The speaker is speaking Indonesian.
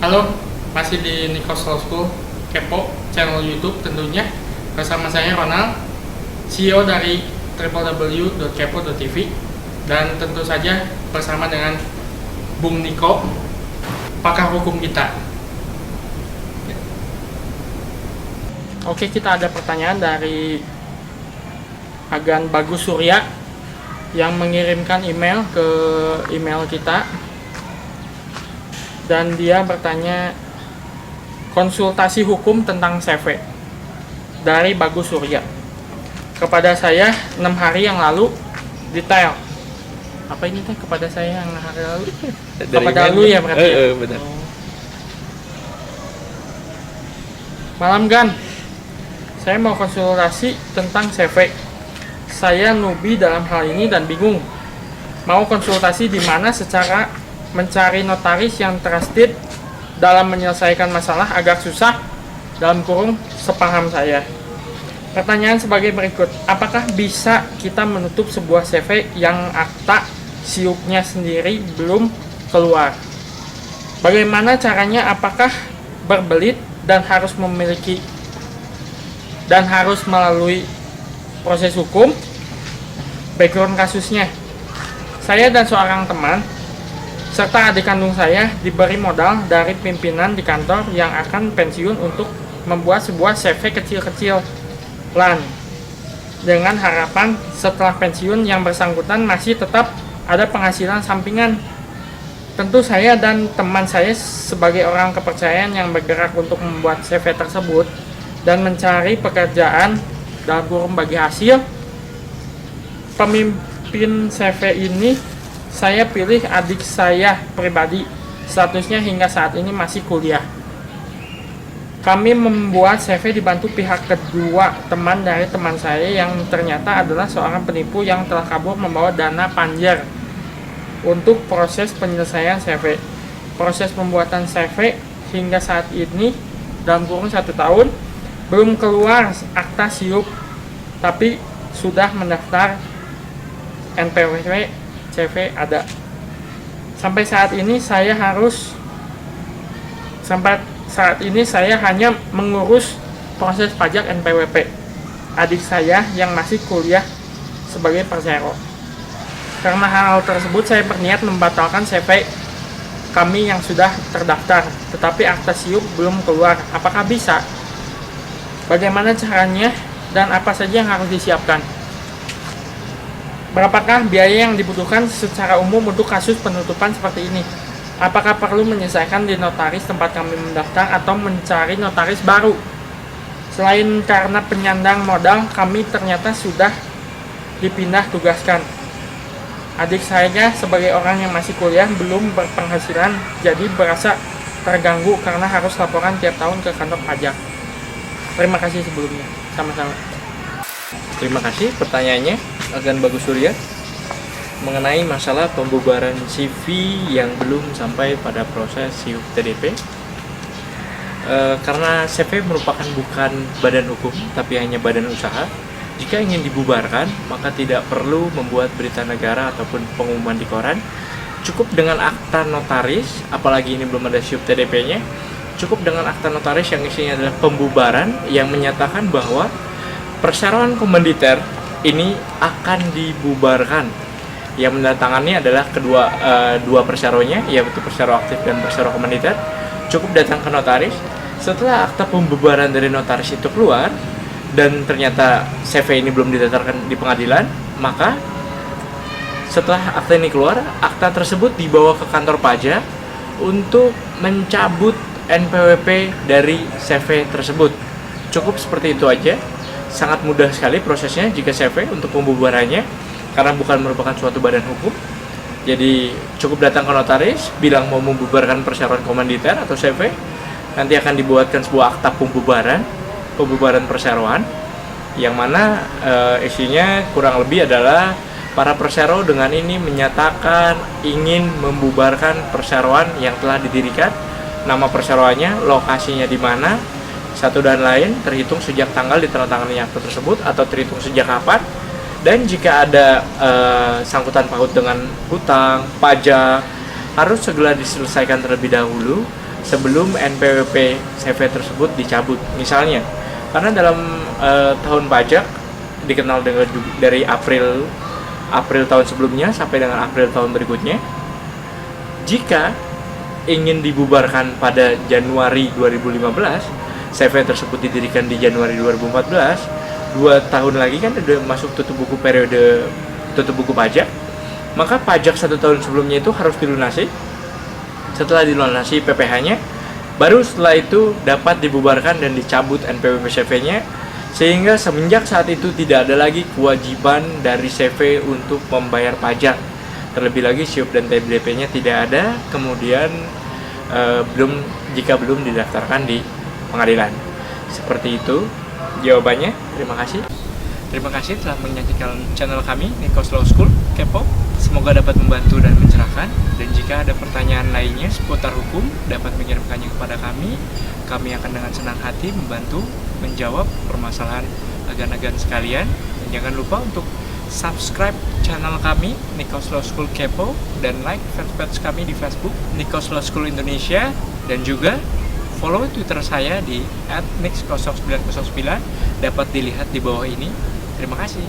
Halo, masih di Nikos Law School Kepo, channel YouTube tentunya. Bersama saya Ronald, CEO dari www.kepo.tv. Dan tentu saja bersama dengan Bung Niko, pakar hukum kita. Oke, kita ada pertanyaan dari Agan Bagus Surya yang mengirimkan email ke email kita. Dan dia bertanya konsultasi hukum tentang CV dari Bagus Surya kepada saya 6 hari yang lalu. Detail apa ini teh kepada saya yang 6 hari lalu kepada lu ya berarti benar. Malam Gan, saya mau konsultasi tentang CV. Saya newbie dalam hal ini dan bingung mau konsultasi di mana secara mencari notaris yang trusted dalam menyelesaikan masalah agak susah, dalam kurung sepaham saya. Pertanyaan sebagai berikut, apakah bisa kita menutup sebuah CV yang akta siupnya sendiri belum keluar? Bagaimana caranya? Apakah berbelit dan harus melalui proses hukum? Background kasusnya, saya dan seorang teman serta adik kandung saya diberi modal dari pimpinan di kantor yang akan pensiun untuk membuat sebuah CV kecil-kecilan dengan harapan setelah pensiun yang bersangkutan masih tetap ada penghasilan sampingan. Tentu saya dan teman saya sebagai orang kepercayaan yang bergerak untuk membuat CV tersebut dan mencari pekerjaan dalam kurung bagi hasil pemimpin CV ini, saya pilih adik saya pribadi, statusnya hingga saat ini masih kuliah. Kami membuat CV dibantu pihak kedua teman dari teman saya yang ternyata adalah seorang penipu yang telah kabur membawa dana panjer untuk proses penyelesaian CV. Proses pembuatan CV hingga saat ini dalam kurun 1 tahun belum keluar akta siup, tapi sudah mendaftar NPWP. CV ada. Sampai saat ini saya hanya mengurus proses pajak NPWP adik saya yang masih kuliah sebagai persero. Karena hal tersebut saya berniat membatalkan CV kami yang sudah terdaftar, tetapi akta siup belum keluar. Apakah bisa? Bagaimana caranya dan apa saja yang harus disiapkan? Berapakah biaya yang dibutuhkan secara umum untuk kasus penutupan seperti ini? Apakah perlu menyelesaikan di notaris tempat kami mendaftar atau mencari notaris baru? Selain karena penyandang modal, kami ternyata sudah dipindah tugaskan. Adik saya sebagai orang yang masih kuliah belum berpenghasilan, jadi berasa terganggu karena harus laporan tiap tahun ke kantor pajak. Terima kasih sebelumnya. Sama-sama. Terima kasih pertanyaannya Agan Bagus Surya mengenai masalah pembubaran CV yang belum sampai pada proses siup TDP. Karena CV merupakan bukan badan hukum tapi hanya badan usaha, jika ingin dibubarkan maka tidak perlu membuat berita negara ataupun pengumuman di koran. Cukup dengan akta notaris, apalagi ini belum ada siup TDP-nya, cukup dengan akta notaris yang isinya adalah pembubaran yang menyatakan bahwa perseroan komanditer ini akan dibubarkan. Yang menandatangani adalah dua perseronya, yaitu persero aktif dan persero komanditer. Cukup datang ke notaris. Setelah akta pembubaran dari notaris itu keluar dan ternyata CV ini belum didaftarkan di pengadilan, maka setelah akta ini keluar, akta tersebut dibawa ke kantor pajak untuk mencabut NPWP dari CV tersebut. Cukup seperti itu aja. Sangat mudah sekali prosesnya jika CV untuk pembubarannya, karena bukan merupakan suatu badan hukum. Jadi cukup datang ke notaris, bilang mau membubarkan perseroan komanditer atau CV, nanti akan dibuatkan sebuah akta pembubaran perseroan, yang mana isinya kurang lebih adalah para persero dengan ini menyatakan ingin membubarkan perseroan yang telah didirikan, nama perseroannya, lokasinya di mana, satu dan lain, terhitung sejak tanggal ditandatangani akta tersebut atau terhitung sejak kapan, dan jika ada sangkutan paut dengan hutang, pajak, harus segera diselesaikan terlebih dahulu sebelum NPWP CV tersebut dicabut. Misalnya, karena dalam tahun pajak dikenal dengan dari April tahun sebelumnya sampai dengan April tahun berikutnya, jika ingin dibubarkan pada Januari 2015, CV tersebut didirikan di Januari 2014, 2 tahun lagi kan udah masuk tutup buku periode tutup buku pajak, maka pajak 1 tahun sebelumnya itu harus dilunasi. Setelah dilunasi PPh-nya, baru setelah itu dapat dibubarkan dan dicabut NPWP CV-nya, sehingga semenjak saat itu tidak ada lagi kewajiban dari CV untuk membayar pajak. Terlebih lagi SIUP dan TBDP-nya tidak ada, kemudian jika belum didaftarkan di pengadilan. Seperti itu jawabannya. Terima kasih. Terima kasih telah menyaksikan channel kami, Nikos Law School Kepo. Semoga dapat membantu dan mencerahkan. Dan jika ada pertanyaan lainnya seputar hukum, dapat mengirimkannya kepada kami. Kami akan dengan senang hati membantu menjawab permasalahan agan-agan sekalian. Dan jangan lupa untuk subscribe channel kami, Nikos Law School Kepo, dan like fanpage kami di Facebook, Nikos Law School Indonesia, dan juga follow Twitter saya di @nix0909, dapat dilihat di bawah ini. Terima kasih.